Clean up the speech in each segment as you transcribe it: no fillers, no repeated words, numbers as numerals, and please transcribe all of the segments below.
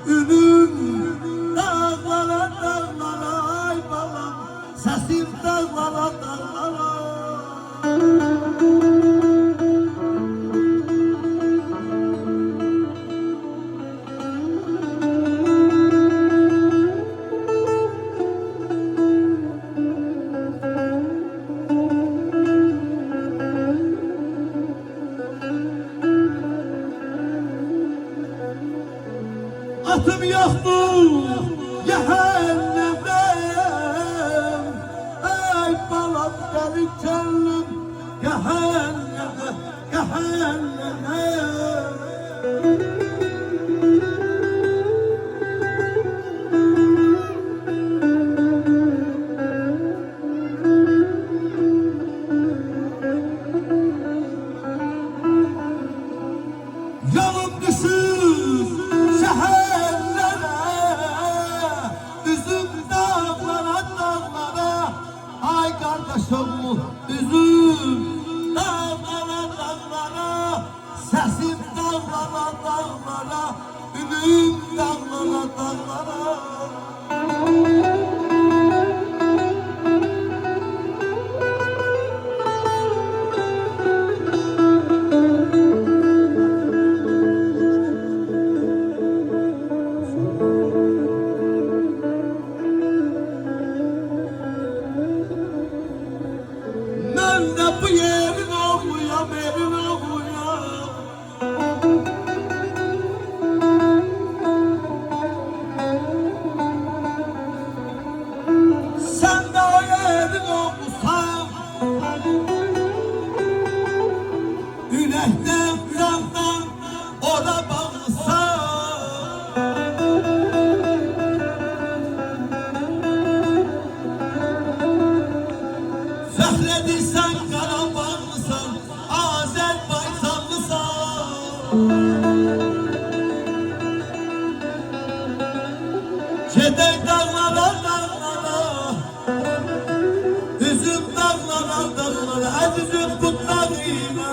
ünüm dağlara dağlara ay balam, sesim dağlara dağlara. Atım yoktu cehennemde, ey balam benim gönlüm cehenneme, cehenneme. Yolum düşür şehirlere, üzüm dağlara dağlara. Ay kardeşim üzüm dağlara dağlara, sesim dağlara dağlara, ünüm dağlara dağlara. Ben de bu yerin oğluyam, yerin oğluyam. Sen de o yerin oğlusan, yürekten candan ona bağlısan. Fəhlədirsən, Qarabağlısan, Azərbaycanlısan. Gedək dağlara, dağlara, üzüm dağlara, dağlara, əzizim bu dağ ilə.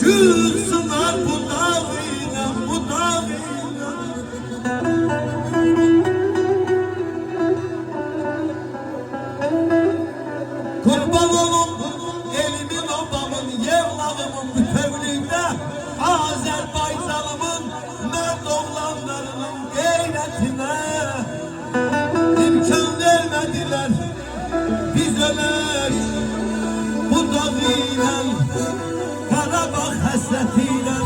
Gül sınar bu dağ ilə, bu dağ ilə. Kurban olum elimin obamın, yevlavımın bütevliğinde, Azerbaycanımın mərd oğlanlarının qeyrətine. İmkan vermediler biz ölək bu dağ ilə, Qarabağ həsrəti ilə,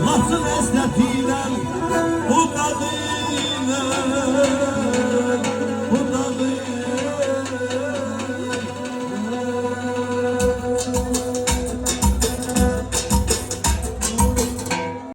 Laçın həsrəti ilə bu dağ ilə.